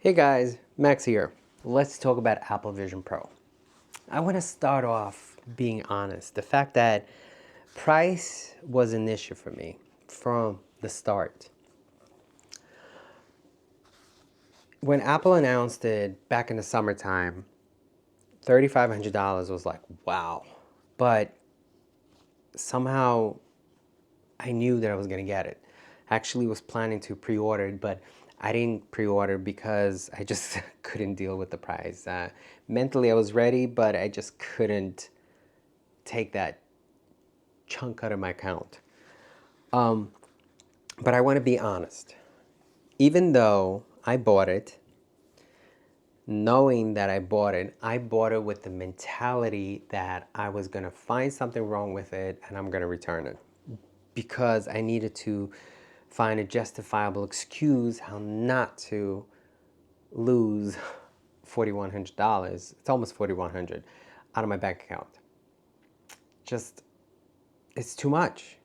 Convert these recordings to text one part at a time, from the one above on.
Hey guys, Max here. Let's talk about Apple Vision Pro. I want to start off being honest. The fact that price was an issue for me from the start. When Apple announced it back in the summertime, $3,500 was like, wow. But somehow I knew that I was going to get it. I actually was planning to pre-order it, but I didn't pre-order because I just couldn't deal with the price. Mentally, I was ready, but I just couldn't take that chunk out of my account. But I want to be honest. Even though I bought it, knowing that I bought it with the mentality that I was going to find something wrong with it and I'm going to return it because I needed to find a justifiable excuse how not to lose $4,100. It's almost $4,100 out of my bank account. Just, it's too much.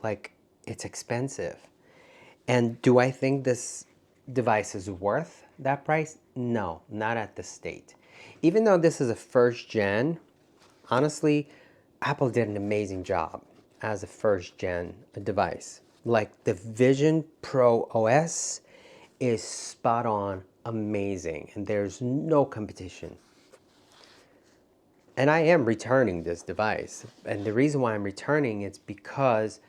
Like, it's expensive. And do I think this device is worth that price? No, not at this state. Even though this is a first gen, honestly, Apple did an amazing job as a first gen device. Like the Vision Pro OS is spot on amazing and there's no competition. And I am returning this device. And the reason why I'm returning is because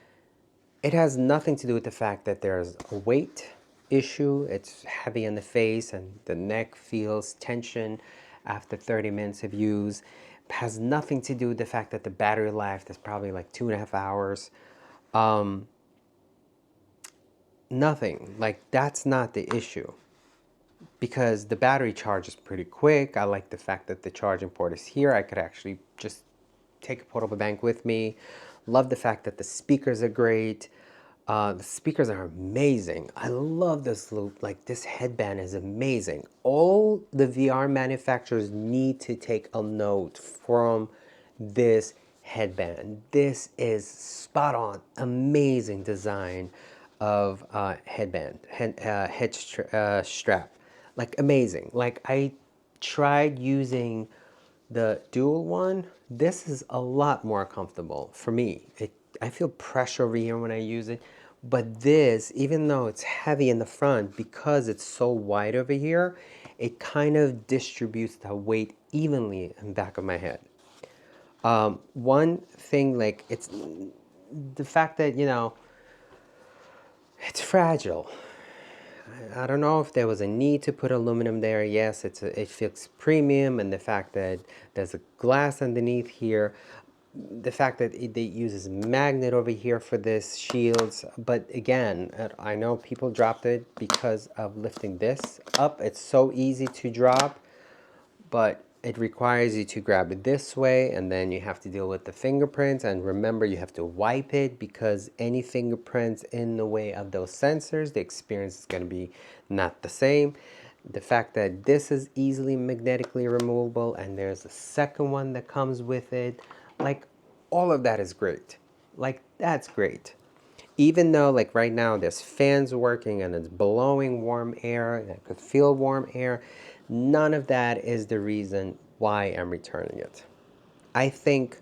it has nothing to do with the fact that there's a weight issue. It's heavy in the face and the neck feels tension after 30 minutes of use. It has nothing to do with the fact that the battery life is probably like 2.5 hours. Nothing. Like, that's not the issue. Because the battery charge is pretty quick. I like the fact that the charging port is here. I could actually just take a portable bank with me. Love the fact that the speakers are great. The speakers are amazing. I love this loop. Like, this headband is amazing. All the VR manufacturers need to take a note from this headband. This is spot on, amazing design of head strap. Like, amazing. Like, I tried using the dual one. This is a lot more comfortable for me. I feel pressure over here when I use it. But this, even though it's heavy in the front, because it's so wide over here, it kind of distributes the weight evenly in the back of my head. One thing, like, it's the fact that, it's fragile. I don't know if there was a need to put aluminum there. Yes, it feels premium, and the fact that there's a glass underneath here, the fact that it uses magnet over here for this shields. But again, I know people dropped it because of lifting this up. It's so easy to drop, but it requires you to grab it this way, and then you have to deal with the fingerprints. And remember, you have to wipe it because any fingerprints in the way of those sensors, the experience is going to be not the same. The fact that this is easily magnetically removable, and there's a second one that comes with it, like, all of that is great. Like, that's great. Even though, like, right now there's fans working and it's blowing warm air and I could feel warm air, none of that is the reason why I'm returning it. I think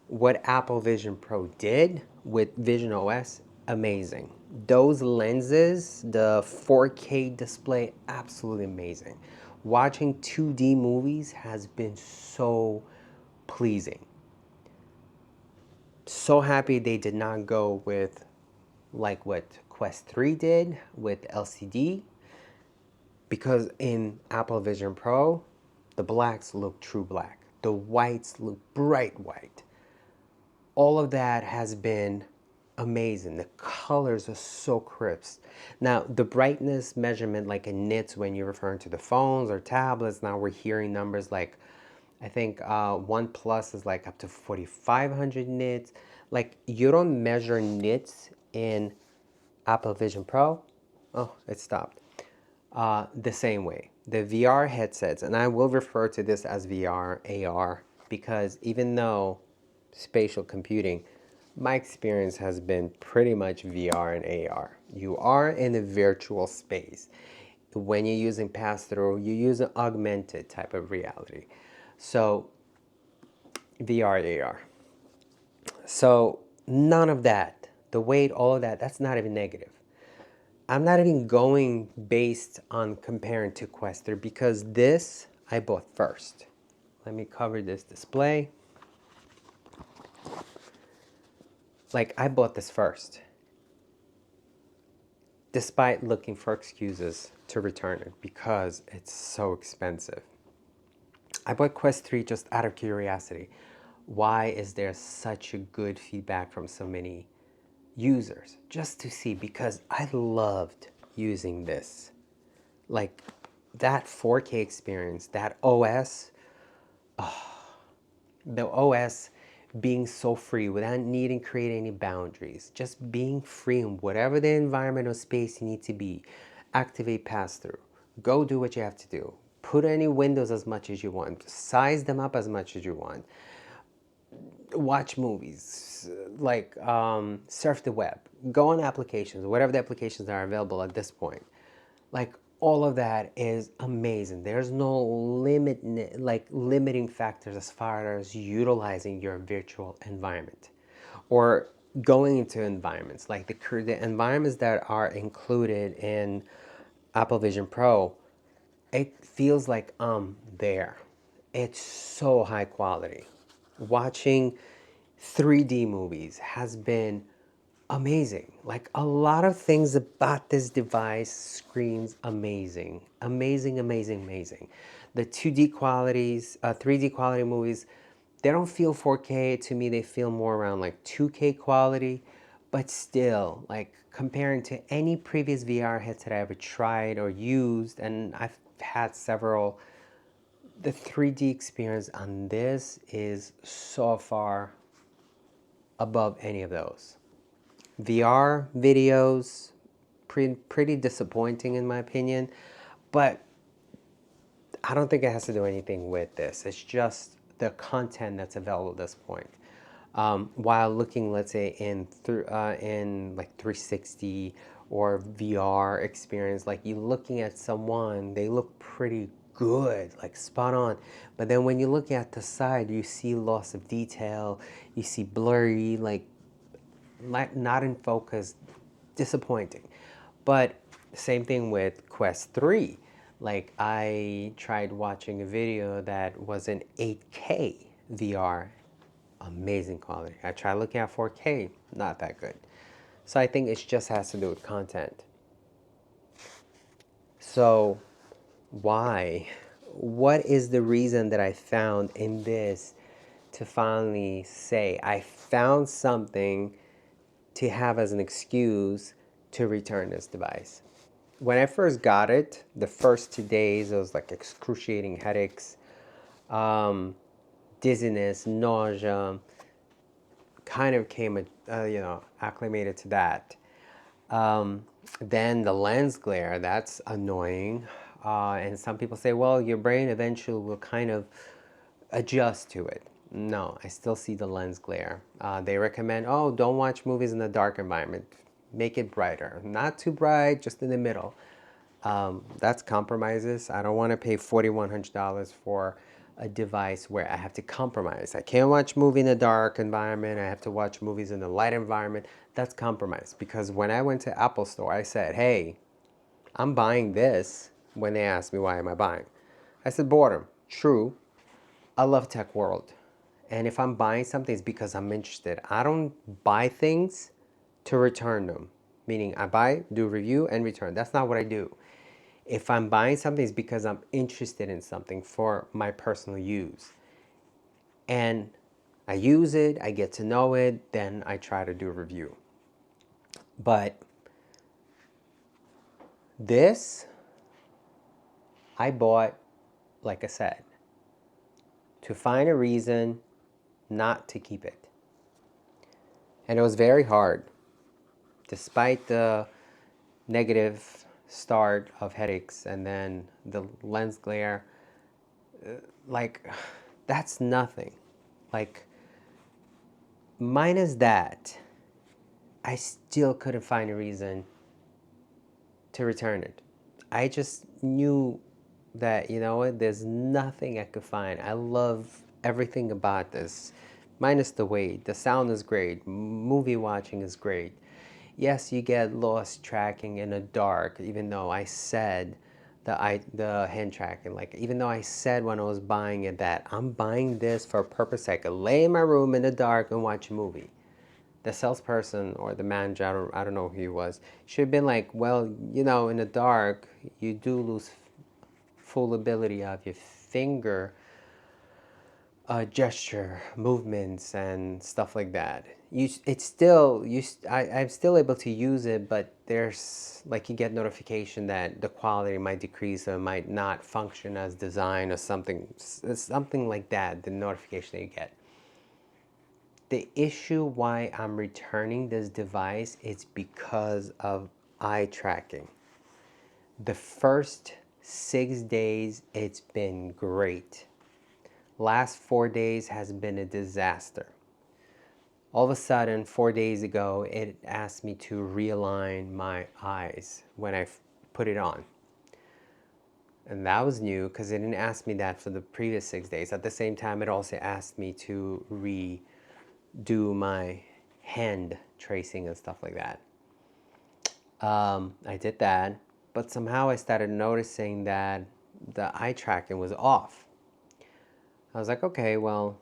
what Apple Vision Pro did with Vision OS, amazing. Those lenses, the 4K display, absolutely amazing. Watching 2D movies has been so pleasing. So happy they did not go with like what Quest 3 did with LCD, because in Apple Vision Pro, the blacks look true black. The whites look bright white. All of that has been amazing. The colors are so crisp. Now, the brightness measurement, like in nits, when you're referring to the phones or tablets, now we're hearing numbers like, I think OnePlus is like up to 4,500 nits. Like, you don't measure nits in Apple Vision Pro. Oh, it stopped. The same way. The VR headsets, and I will refer to this as VR, AR, because even though spatial computing, my experience has been pretty much VR and AR. You are in a virtual space. when you're using pass-through, you use an augmented type of reality. So VR, AR. So none of that, the weight, all of that, that's not even negative. I'm not even going based on comparing to Quest 3 because this I bought first. Let me cover this display. Like, I bought this first, despite looking for excuses to return it because it's so expensive. I bought Quest 3 just out of curiosity. Why is there such a good feedback from so many users? Just to see, because I loved using this. Like, that 4K experience, that OS, the OS being so free without needing to create any boundaries, just being free in whatever the environment or space you need to be. Activate pass through. Go do what you have to do. Put any windows as much as you want. Size them up as much as you want. Watch movies, like surf the web. Go on applications, whatever the applications are available at this point. Like, all of that is amazing. There's no limiting factors as far as utilizing your virtual environment or going into environments like the environments that are included in Apple Vision Pro. It feels like I'm there. It's so high quality. Watching 3D movies has been amazing. Like, a lot of things about this device screams amazing. Amazing, amazing, amazing. The 2D qualities, 3D quality movies, they don't feel 4K to me. They feel more around like 2K quality, but still, like, comparing to any previous VR headset I ever tried or used, and I've had several, the 3D experience on this is so far above any of those. VR videos, pretty disappointing in my opinion, but I don't think it has to do anything with this. It's just the content that's available at this point. While looking, let's say, in like 360 or VR experience, like, you looking at someone, they look pretty good, like spot on. But then when you look at the side, you see loss of detail, you see blurry, like not in focus, disappointing. But same thing with Quest 3. Like, I tried watching a video that was in 8K VR, amazing quality. I tried looking at 4K, not that good. So I think it just has to do with content. So why? What is the reason that I found in this to finally say I found something to have as an excuse to return this device? When I first got it, the first 2 days, it was like excruciating headaches, dizziness, nausea, kind of came, acclimated to that. Then the lens glare, that's annoying. And some people say, well, your brain eventually will kind of adjust to it. No, I still see the lens glare. They recommend, oh, don't watch movies in a dark environment. Make it brighter. Not too bright, just in the middle. That's compromises. I don't want to pay $4,100 for a device where I have to compromise. I can't watch movie in a dark environment. I have to watch movies in a light environment. That's compromise. Because when I went to Apple Store, I said, hey, I'm buying this. When they asked me, why am I buying? I said, boredom. True. I love tech world. And if I'm buying something, it's because I'm interested. I don't buy things to return them. Meaning, I buy, do review, and return. That's not what I do. If I'm buying something, it's because I'm interested in something for my personal use. And I use it, I get to know it, then I try to do a review. But this, I bought, like I said, to find a reason not to keep it. And it was very hard. Despite the negative start of headaches and then the lens glare, like, that's nothing. Like, minus that, I still couldn't find a reason to return it. I just knew that, you know what, there's nothing I could find. I love everything about this, minus the weight. The sound is great. Movie watching is great. Yes, you get lost tracking in the dark, even though I said the hand tracking, like even though I said when I was buying it that I'm buying this for a purpose I could lay in my room in the dark and watch a movie. The salesperson or the manager, I don't know who he was, should have been like, well, you know, in the dark, you do lose full ability of your finger gesture, movements, and stuff like that. It's still, I'm still able to use it, but there's like you get notification that the quality might decrease or might not function as designed or something like that. The notification that you get. The issue why I'm returning this device is because of eye tracking. The first 6 days, it's been great. Last 4 days has been a disaster. All of a sudden, 4 days ago, it asked me to realign my eyes when I put it on. And that was new because it didn't ask me that for the previous 6 days. At the same time, it also asked me to redo my hand tracing and stuff like that. I did that, but somehow I started noticing that the eye tracking was off. I was like, okay, well,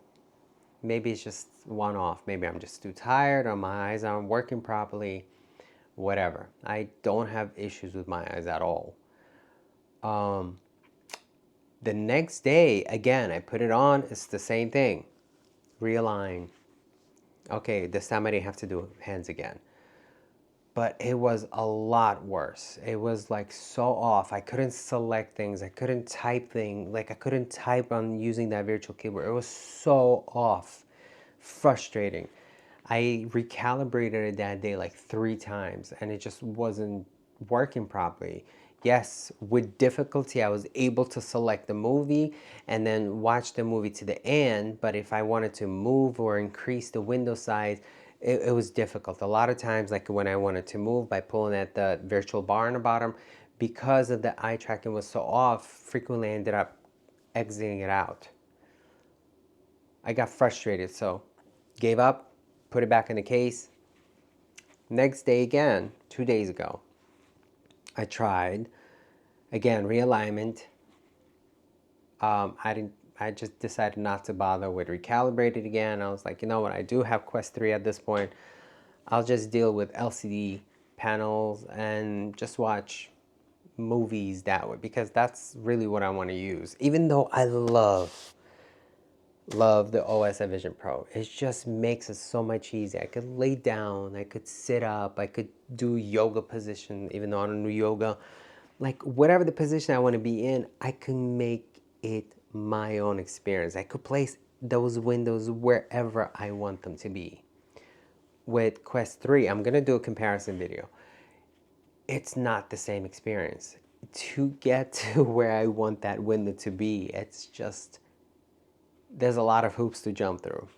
maybe it's just one off. Maybe I'm just too tired or my eyes aren't working properly. Whatever. I don't have issues with my eyes at all. The next day, again, I put it on. It's the same thing. Realign. Okay, this time I didn't have to do hands again. But it was a lot worse. It was like so off. I couldn't select things. I couldn't type things. Like I couldn't type on using that virtual keyboard. It was so off. Frustrating. I recalibrated it that day like 3 times and it just wasn't working properly. Yes, with difficulty, I was able to select the movie and then watch the movie to the end. But if I wanted to move or increase the window size, it was difficult. A lot of times, like when I wanted to move by pulling at the virtual bar on the bottom, because of the eye tracking was so off, frequently I ended up exiting it out. I got frustrated, so gave up, put it back in the case. Next day again, 2 days ago, I tried again realignment. I just decided not to bother with recalibrated again. I was like, you know what? I do have Quest 3 at this point. I'll just deal with LCD panels and just watch movies that way because that's really what I want to use. Even though I love the OS Vision Pro. It just makes it so much easier. I could lay down, I could sit up, I could do yoga position, even though I don't do yoga. Like whatever the position I want to be in, I can make it my own experience. I could place those windows wherever I want them to be. With Quest 3, I'm going to do a comparison video. It's not the same experience. To get to where I want that window to be, it's just, there's a lot of hoops to jump through.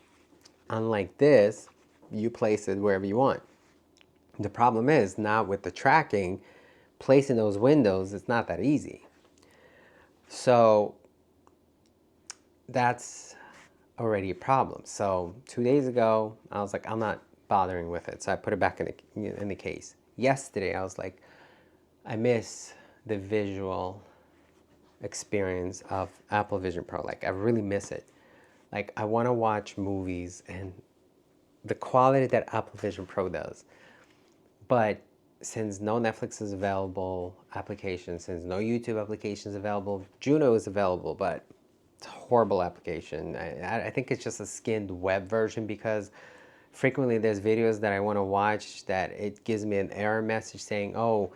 Unlike this, you place it wherever you want. The problem is now with the tracking, placing those windows, it's not that easy. So that's already a problem. So 2 days ago, I was like, I'm not bothering with it. So I put it back in the case. Yesterday, I was like, I miss the visual experience of Apple Vision Pro. Like I really miss it. Like I want to watch movies and the quality that Apple Vision Pro does. But since no Netflix is available application, since no YouTube application is available, Juno is available, but it's a horrible application. I think it's just a skinned web version because frequently there's videos that I want to watch that it gives me an error message saying, oh,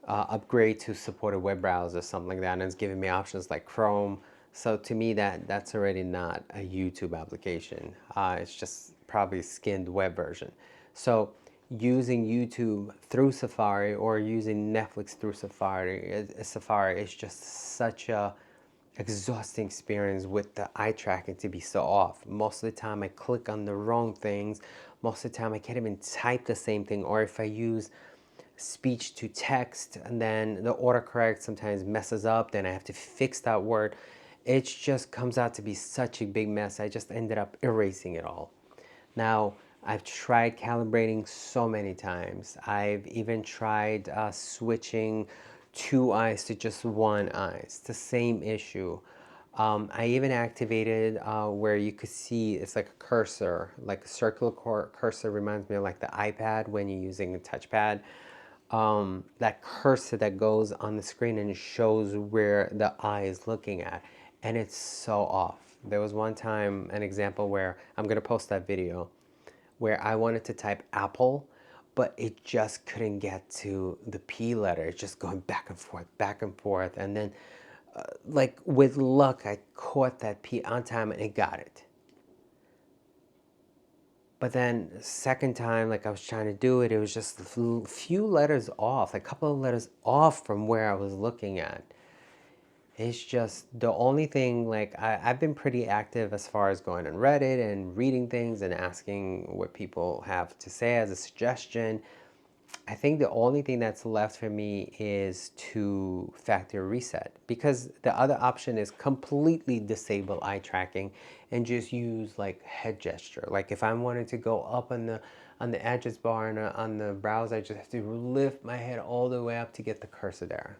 upgrade to supported web browser or something like that, and it's giving me options like Chrome. So to me, that's already not a YouTube application. It's just probably a skinned web version. So using YouTube through Safari or using Netflix through Safari is just such a exhausting experience with the eye tracking to be so off. Most of the time I click on the wrong things. Most of the time I can't even type the same thing, or if I use speech to text, and then the autocorrect sometimes messes up, then I have to fix that word. It just comes out to be such a big mess. I just ended up erasing it all. Now, I've tried calibrating so many times. I've even tried switching two eyes to just one eye. It's the same issue. I even activated where you could see it's like a cursor, like a circular cursor. Reminds me of like the iPad when you're using a touchpad. That cursor that goes on the screen and shows where the eye is looking at, and it's so off. There was one time, an example where I'm gonna post that video, where I wanted to type apple, but it just couldn't get to the P letter. It's just going back and forth. And then, like with luck, I caught that P on time and it got it. But then, second time, like I was trying to do it, it was just a few letters off, a couple of letters off from where I was looking at. It's just the only thing, like, I've been pretty active as far as going on Reddit and reading things and asking what people have to say as a suggestion. I think the only thing that's left for me is to factory reset, because the other option is completely disable eye tracking and just use like head gesture. Like if I wanted to go up on the address bar and on the browser, I just have to lift my head all the way up to get the cursor there.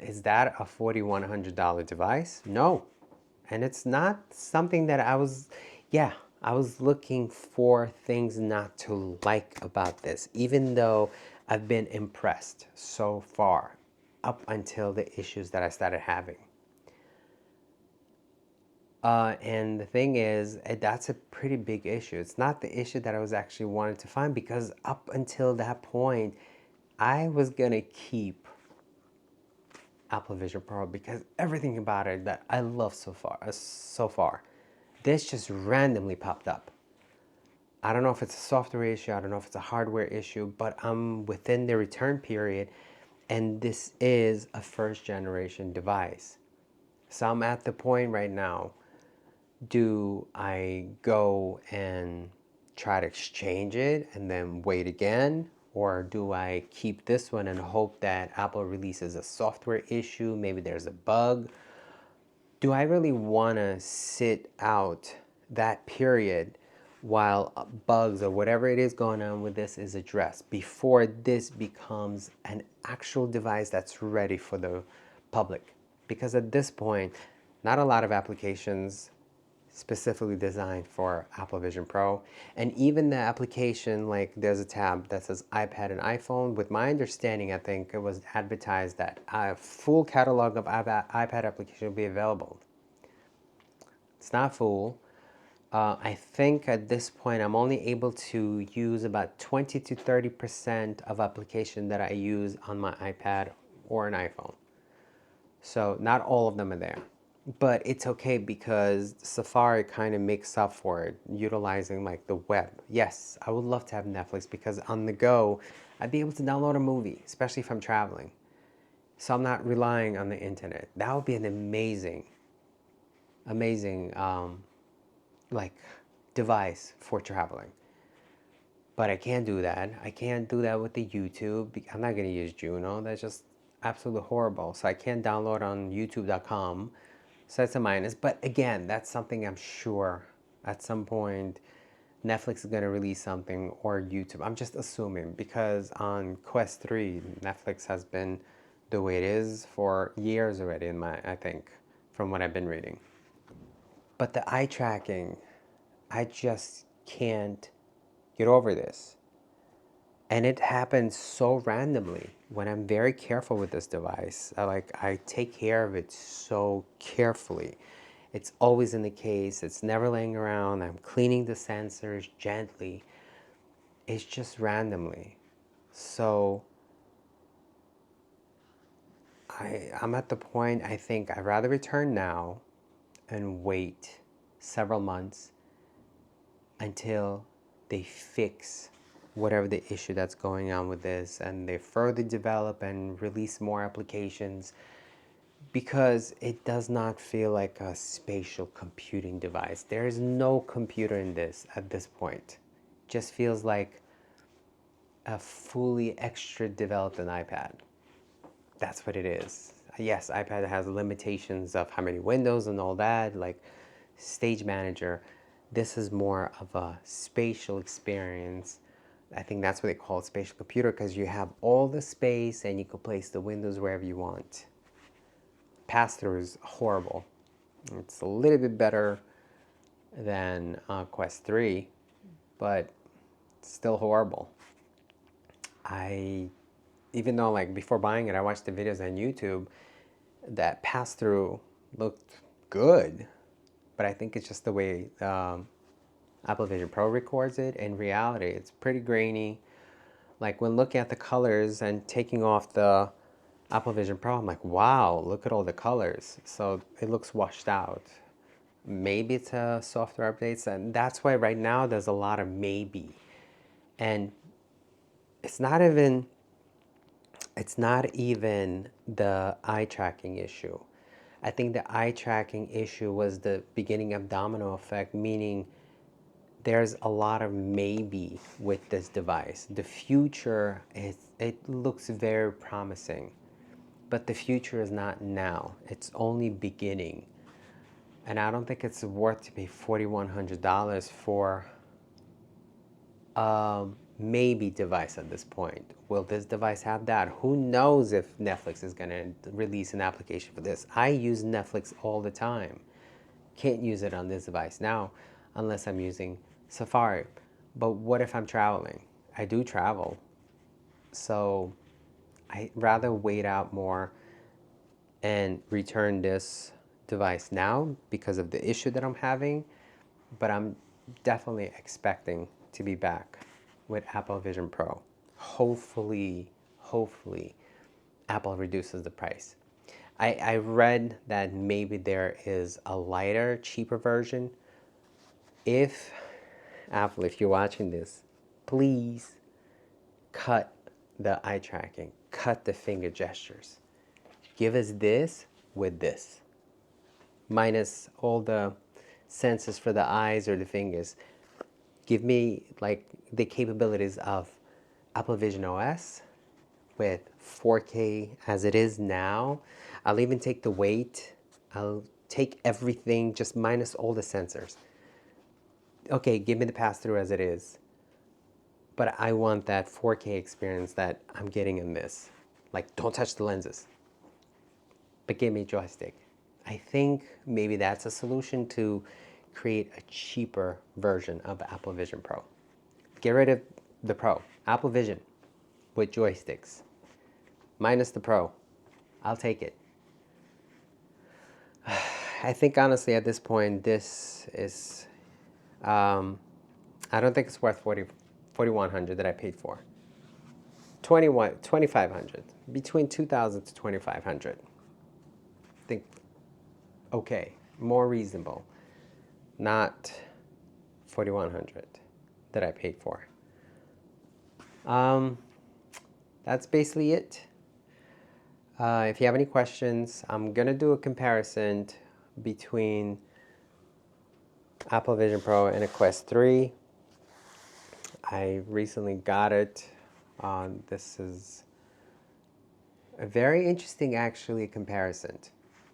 Is that a $4,100 device? No. And it's not something that yeah, I was looking for things not to like about this, even though I've been impressed so far up until the issues that I started having. And the thing is, that's a pretty big issue. It's not the issue that I was actually wanting to find, because up until that point, I was gonna keep Apple Vision Pro because everything about it that I love so far. This just randomly popped up. I don't know if it's a software issue, I don't know if it's a hardware issue, but I'm within the return period, and this is a first generation device. So I'm at the point right now, do I go and try to exchange it and then wait again? Or do I keep this one and hope that Apple releases a software issue? Maybe there's a bug. Do I really want to sit out that period while bugs or whatever it is going on with this is addressed before this becomes an actual device that's ready for the public? Because at this point, not a lot of applications specifically designed for Apple Vision Pro. And even the application, like there's a tab that says iPad and iPhone. With my understanding, I think it was advertised that a full catalog of iPad applications will be available. It's not full. I think at this point I'm only able to use about 20 to 30% of application that I use on my iPad or an iPhone. So not all of them are there. But it's okay because Safari kind of makes up for it, utilizing like the web. Yes, I would love to have Netflix because on the go, I'd be able to download a movie, especially if I'm traveling. So I'm not relying on the internet. That would be an amazing like device for traveling. But I can't do that. I can't do that with the YouTube. I'm not going to use Juno. That's just absolutely horrible. So I can't download on youtube.com. So that's a minus. But again, that's something I'm sure at some point Netflix is going to release something, or YouTube. I'm just assuming, because on Quest 3, Netflix has been the way it is for years already, I think, from what I've been reading. But the eye tracking, I just can't get over this. And it happens so randomly when I'm very careful with this device. I take care of it so carefully. It's always in the case. It's never laying around. I'm cleaning the sensors gently. It's just randomly. So I'm at the point, I think I'd rather return now and wait several months until they fix whatever the issue that's going on with this, and they further develop and release more applications, because it does not feel like a spatial computing device. There is no computer in this at this point. Just feels like a fully extra developed an iPad. That's what it is. Yes, iPad has limitations of how many windows and all that, like Stage Manager. This is more of a spatial experience. I think that's what they call it, spatial computer, because you have all the space and you can place the windows wherever you want. Pass-through is horrible. It's a little bit better than Quest 3, but still horrible. I, even though like before buying it, I watched the videos on YouTube, that pass-through looked good, but I think it's just the way Apple Vision Pro records it. In reality, it's pretty grainy. Like when looking at the colors and taking off the Apple Vision Pro, I'm like, wow, look at all the colors. So it looks washed out. Maybe it's a software updates, and that's why right now there's a lot of maybe. And it's not even the eye tracking issue. I think the eye tracking issue was the beginning of domino effect, meaning there's a lot of maybe with this device. The future it looks very promising, but the future is not now. It's only beginning. And I don't think it's worth to pay $4,100 for maybe device at this point. Will this device have that? Who knows if Netflix is going to release an application for this? I use Netflix all the time. Can't use it on this device now unless I'm using Safari. But what if I'm traveling? I do travel. So I'd rather wait out more and return this device now because of the issue that I'm having. But I'm definitely expecting to be back with Apple Vision Pro. Hopefully, Apple reduces the price. I read that maybe there is a lighter, cheaper version. If Apple, if you're watching this, please cut the eye tracking, cut the finger gestures. Give us this with this, minus all the senses for the eyes or the fingers. Give me like the capabilities of Apple Vision OS with 4K as it is now. I'll even take the weight. I'll take everything, just minus all the sensors. Okay, give me the pass-through as it is. But I want that 4K experience that I'm getting in this. Like, don't touch the lenses, but give me a joystick. I think maybe that's a solution to create a cheaper version of Apple Vision Pro. Get rid of the Pro. Apple Vision with joysticks. Minus the Pro. I'll take it. I think honestly at this point, this is, I don't think it's worth 4,100 that I paid for. 2,500. Between 2,000 to 2,500. I think, okay, more reasonable. Not 4,100 that I paid for. That's basically it. If you have any questions, I'm gonna do a comparison between Apple Vision Pro and a Quest 3. I recently got it. This is a very interesting, actually, comparison.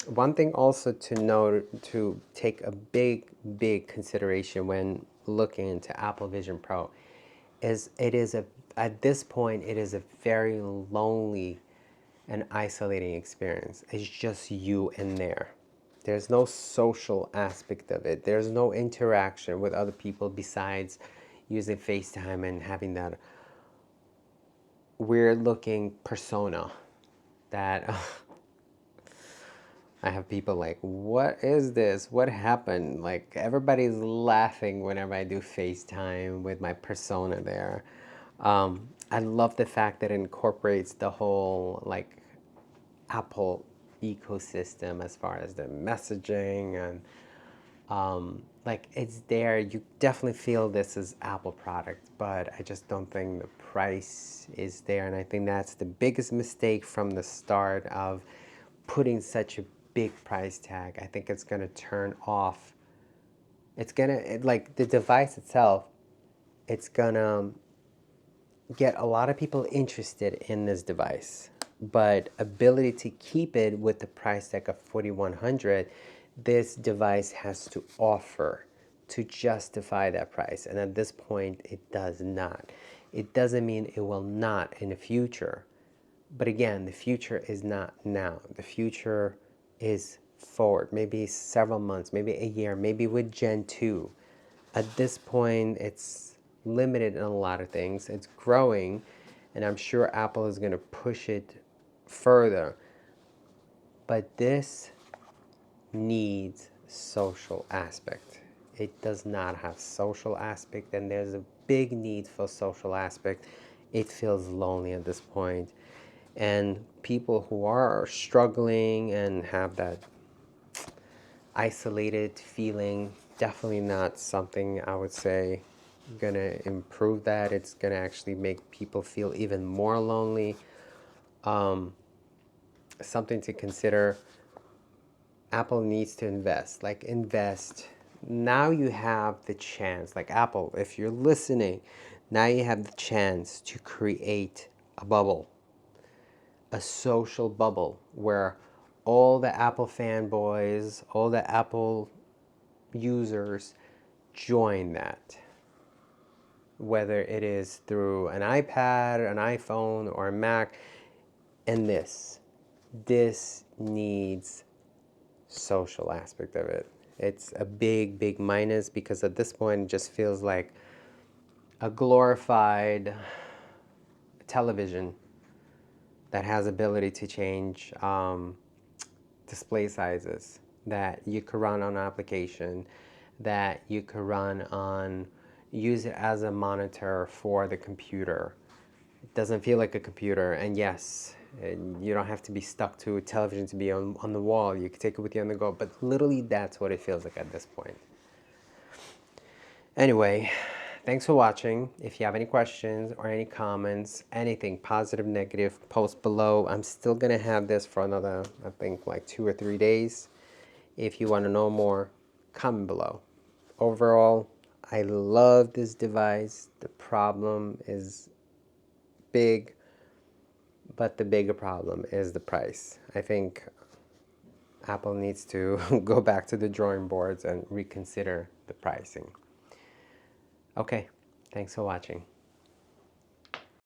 One thing also to note, to take a big consideration when looking into Apple Vision Pro, is at this point, it is a very lonely and isolating experience. It's just you in there. There's no social aspect of it. There's no interaction with other people besides using FaceTime and having that weird looking persona that I have people like, what is this? What happened? Like everybody's laughing whenever I do FaceTime with my persona there. I love the fact that it incorporates the whole like Apple ecosystem as far as the messaging and like it's there. You definitely feel this is Apple product, but I just don't think the price is there. And I think that's the biggest mistake from the start of putting such a big price tag. I think it's going to turn off. It's going to, like the device itself, it's going to get a lot of people interested in this device, but ability to keep it with the price tag of 4100, this device has to offer to justify that price. And at this point, it does not. It doesn't mean it will not in the future. But again, the future is not now. The future is forward, maybe several months, maybe a year, maybe with Gen 2. At this point, it's limited in a lot of things. It's growing, and I'm sure Apple is going to push it further. But this needs social aspect. It does not have social aspect, and there's a big need for social aspect. It feels lonely at this point. And people who are struggling and have that isolated feeling, definitely not something I would say gonna improve that. It's gonna actually make people feel even more lonely. Something to consider. Apple needs to invest. Like, invest. Now you have the chance. Like, Apple, if you're listening, now you have the chance to create a bubble, a social bubble where all the Apple fanboys, all the Apple users join that, whether it is through an iPad, an iPhone, or a Mac. And this needs social aspect of it. It's a big minus, because at this point it just feels like a glorified television that has ability to change display sizes, that you could run on an application, that you could run on, use it as a monitor for the computer. It doesn't feel like a computer, and yes, you don't have to be stuck to a television to be on the wall. You can take it with you on the go, but literally that's what it feels like at this point. Anyway, thanks for watching. If you have any questions or any comments, anything positive, negative, post below. I'm still gonna have this for another, I think, like 2 or 3 days. If you want to know more, comment below. Overall, I love this device. The problem is big, but the bigger problem is the price. I think Apple needs to go back to the drawing boards and reconsider the pricing. Okay, thanks for watching.